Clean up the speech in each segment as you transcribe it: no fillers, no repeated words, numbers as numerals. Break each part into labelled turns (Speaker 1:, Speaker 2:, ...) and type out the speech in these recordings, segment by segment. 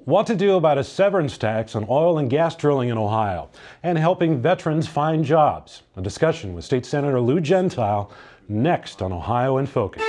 Speaker 1: What to do about a severance tax on oil and gas drilling in Ohio, and helping veterans find jobs. A discussion with State Senator Lou Gentile next on Ohio in Focus.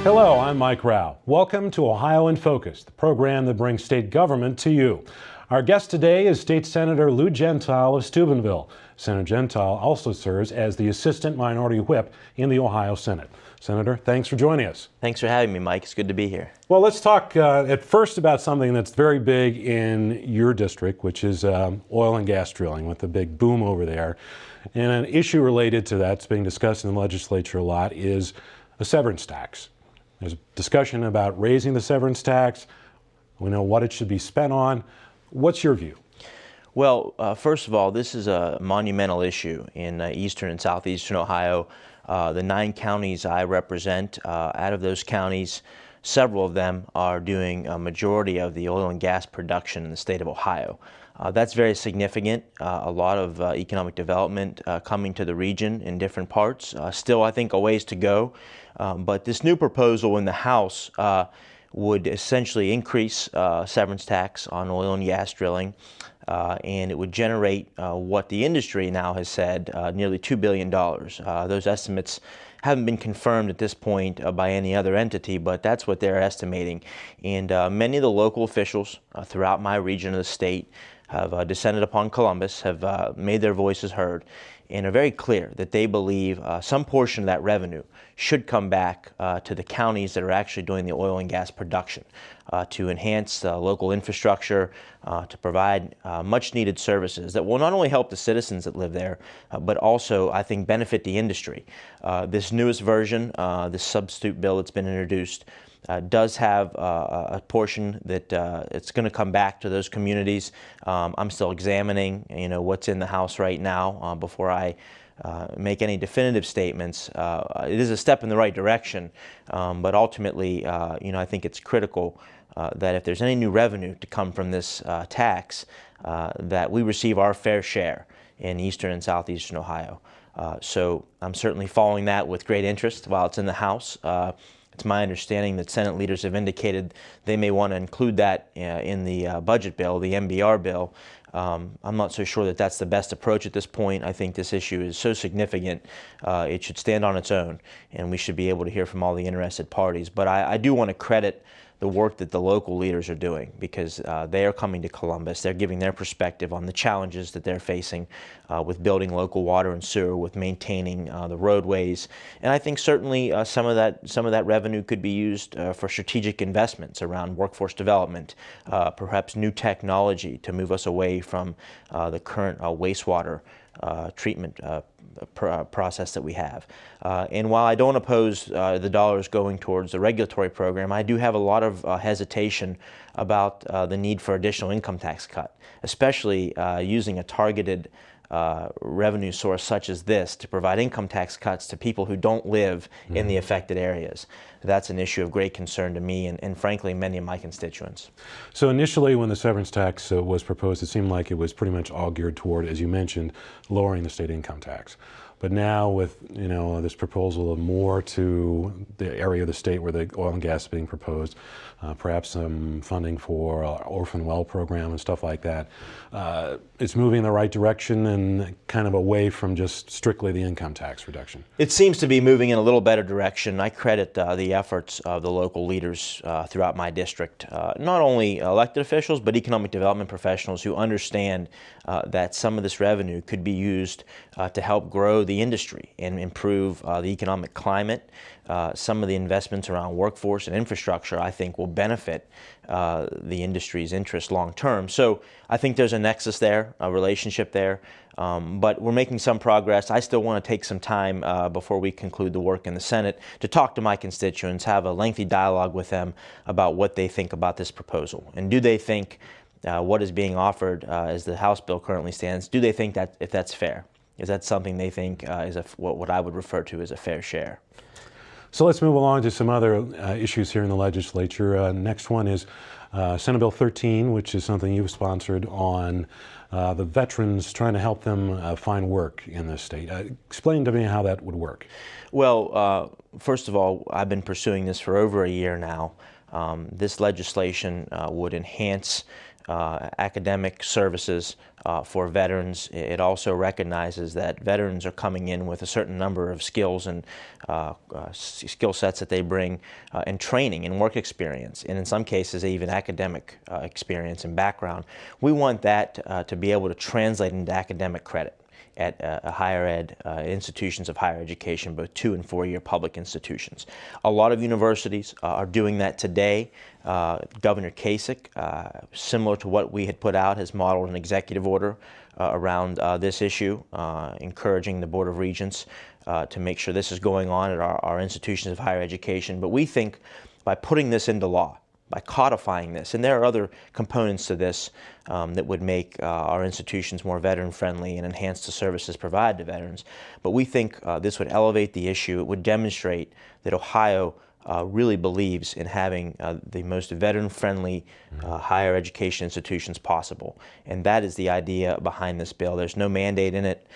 Speaker 1: Hello, I'm Mike Rao. Welcome to Ohio in Focus, the program that brings state government to you. Our guest today is State Senator Lou Gentile of Steubenville. Senator Gentile also serves as the Assistant Minority Whip in the Ohio Senate. Senator, thanks for joining us.
Speaker 2: Thanks for having me, Mike. It's good to be here.
Speaker 1: Well, let's talk at first about something that's very big in your district, which is oil and gas drilling, with the big boom over there. And an issue related to that's being discussed in the legislature a lot is a severance tax. There's a discussion about raising the severance tax. We know what it should be spent on. What's your view?
Speaker 2: Well, first of all, this is a monumental issue in eastern and southeastern Ohio. The 9 counties I represent, out of those counties, several of them are doing a majority of the oil and gas production in the state of Ohio. That's very significant. A lot of economic development coming to the region in different parts. Still, I think, a ways to go. But this new proposal in the House would essentially increase severance tax on oil and gas drilling, and it would generate what the industry now has said, nearly $2 billion. Those estimates haven't been confirmed at this point by any other entity, but that's what they're estimating. And many of the local officials throughout my region of the state have descended upon Columbus, have made their voices heard, and are very clear that they believe some portion of that revenue should come back to the counties that are actually doing the oil and gas production to enhance local infrastructure, to provide much needed services that will not only help the citizens that live there, but also, I think, benefit the industry. This newest version, this substitute bill that's been introduced, does have a portion that it's going to come back to those communities. I'm still examining, what's in the House right now before I make any definitive statements. It is a step in the right direction, but ultimately, I think it's critical that if there's any new revenue to come from this tax, that we receive our fair share in eastern and southeastern Ohio. So I'm certainly following that with great interest while it's in the House. It's my understanding that Senate leaders have indicated they may want to include that in the budget bill, the MBR bill. I'm not so sure that that's the best approach at this point. I think this issue is so significant, it should stand on its own, and we should be able to hear from all the interested parties. But I do want to credit the work that the local leaders are doing, because they are coming to Columbus. They're giving their perspective on the challenges that they're facing with building local water and sewer, with maintaining the roadways. And I think certainly some of that revenue could be used for strategic investments around workforce development, perhaps new technology to move us away from the current wastewater treatment process that we have. And while I don't oppose the dollars going towards the regulatory program, I do have a lot of hesitation about the need for additional income tax cut, especially using a targeted revenue source such as this to provide income tax cuts to people who don't live in the affected areas. That's an issue of great concern to me and frankly, many of my constituents.
Speaker 1: So initially, when the severance tax was proposed, it seemed like it was pretty much all geared toward, as you mentioned, lowering the state income tax. But now with this proposal of more to the area of the state where the oil and gas is being proposed, perhaps some funding for orphan well program and stuff like that, it's moving in the right direction and kind of away from just strictly the income tax reduction.
Speaker 2: It seems to be moving in a little better direction. I credit the efforts of the local leaders throughout my district, not only elected officials, but economic development professionals who understand that some of this revenue could be used to help grow the industry and improve the economic climate. Some of the investments around workforce and infrastructure, I think, will benefit the industry's interest long term. So I think there's a nexus there, a relationship there, but we're making some progress. I still want to take some time before we conclude the work in the Senate to talk to my constituents, have a lengthy dialogue with them about what they think about this proposal. And do they think what is being offered as the House bill currently stands, do they think that if that's fair? Is that something they think is what I would refer to as a fair share?
Speaker 1: So let's move along to some other issues here in the legislature. Next one is Senate Bill 13, which is something you've sponsored on the veterans, trying to help them find work in this state. Explain to me how that would work.
Speaker 2: Well, first of all, I've been pursuing this for over a year now. This legislation would enhance academic services for veterans. It also recognizes that veterans are coming in with a certain number of skills and skill sets that they bring, and training and work experience, and in some cases even academic experience and background. We want that to be able to translate into academic credit at higher ed institutions of higher education, both 2- and 4-year public institutions. A lot of universities are doing that today. Governor Kasich, similar to what we had put out, has modeled an executive order around this issue, encouraging the Board of Regents to make sure this is going on at our institutions of higher education. But we think by putting this into law, by codifying this, and there are other components to this that would make our institutions more veteran-friendly and enhance the services provided to veterans. But we think this would elevate the issue. It would demonstrate that Ohio really believes in having the most veteran-friendly higher education institutions possible. And that is the idea behind this bill. There's no mandate in it.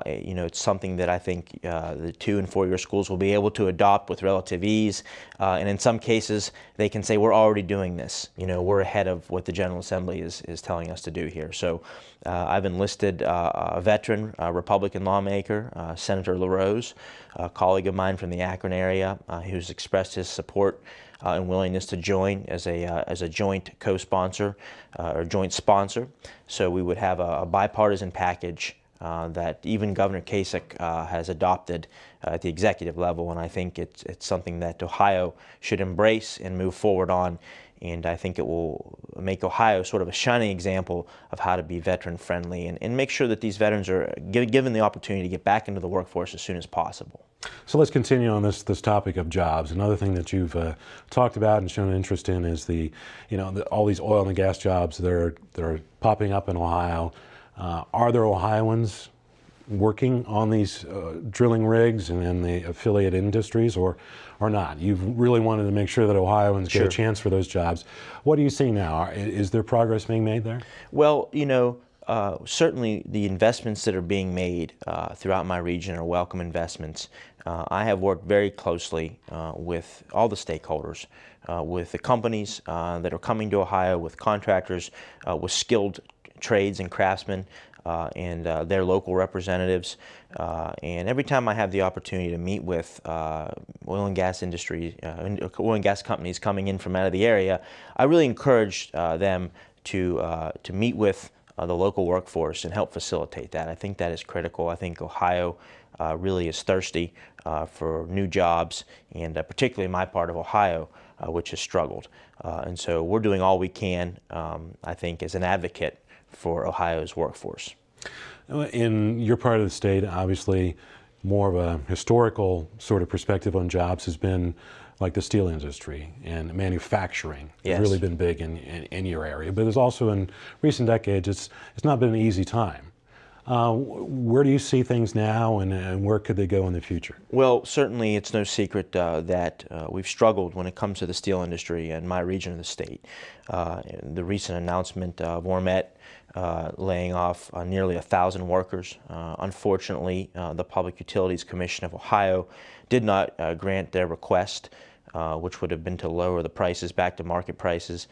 Speaker 2: It's something that I think the 2- and 4-year schools will be able to adopt with relative ease. And in some cases, they can say, we're already doing this. We're ahead of what the General Assembly is telling us to do here. So I've enlisted a veteran, Republican lawmaker, Senator LaRose, a colleague of mine from the Akron area, who's expressed his support and willingness to join as a joint co-sponsor or joint sponsor. So we would have a bipartisan package that even Governor Kasich has adopted at the executive level, and I think it's something that Ohio should embrace and move forward on. And I think it will make Ohio sort of a shining example of how to be veteran-friendly and make sure that these veterans are given the opportunity to get back into the workforce as soon as possible.
Speaker 1: So let's continue on this topic of jobs. Another thing that you've talked about and shown interest in is all these oil and gas jobs that are popping up in Ohio. Are there Ohioans working on these drilling rigs and the affiliate industries, or not? You've really wanted to make sure that Ohioans get a chance for those jobs. What do you see now? Is there progress being made there?
Speaker 2: Well, certainly the investments that are being made throughout my region are welcome investments. I have worked very closely with all the stakeholders, with the companies that are coming to Ohio, with contractors, with skilled trades and craftsmen, and their local representatives. And every time I have the opportunity to meet with oil and gas industry, oil and gas companies coming in from out of the area, I really encourage them to meet with the local workforce and help facilitate that. I think that is critical. I think Ohio really is thirsty for new jobs, and particularly my part of Ohio, which has struggled. And so we're doing all we can, I think, as an advocate for Ohio's workforce.
Speaker 1: In your part of the state, obviously, more of a historical sort of perspective on jobs has been like the steel industry and manufacturing.
Speaker 2: Yes.
Speaker 1: Has really been big in your area. But there's also in recent decades, it's not been an easy time. Where do you see things now, and where could they go in the future?
Speaker 2: Well, certainly it's no secret that we've struggled when it comes to the steel industry in my region of the state. The recent announcement of Ormet laying off nearly 1,000 workers. Unfortunately, the Public Utilities Commission of Ohio did not grant their request, which would have been to lower the prices back to market prices.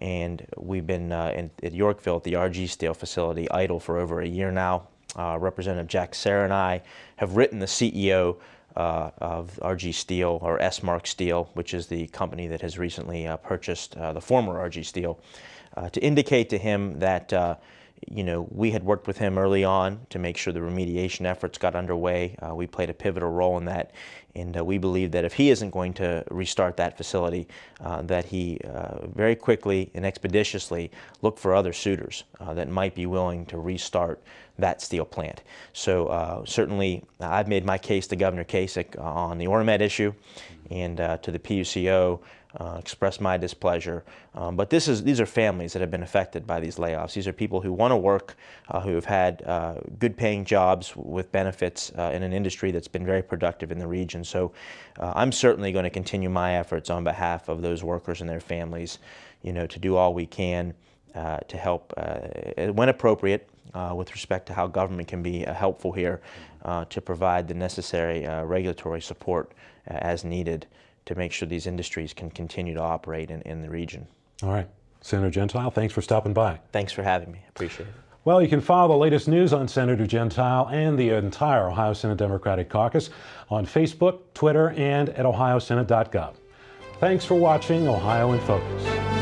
Speaker 2: And we've been at Yorkville at the RG Steel facility idle for over a year now. Representative Jack Serra and I have written the CEO of RG Steel, or S-Mark Steel, which is the company that has recently purchased the former RG Steel, to indicate to him that we had worked with him early on to make sure the remediation efforts got underway. We played a pivotal role in that, and we believe that if he isn't going to restart that facility, that he very quickly and expeditiously look for other suitors that might be willing to restart that steel plant. So certainly I've made my case to Governor Kasich on the Ormet issue, and to the PUCO, expressed my displeasure. But these are families that have been affected by these layoffs. These are people who want to work, who have had good paying jobs with benefits in an industry that's been very productive in the region. So I'm certainly going to continue my efforts on behalf of those workers and their families, to do all we can to help, when appropriate, with respect to how government can be helpful here, to provide the necessary regulatory support as needed to make sure these industries can continue to operate in the region.
Speaker 1: All right. Senator Gentile, thanks for stopping by.
Speaker 2: Thanks for having me. Appreciate it.
Speaker 1: Well, you can follow the latest news on Senator Gentile and the entire Ohio Senate Democratic Caucus on Facebook, Twitter, and at ohiosenate.gov. Thanks for watching Ohio in Focus.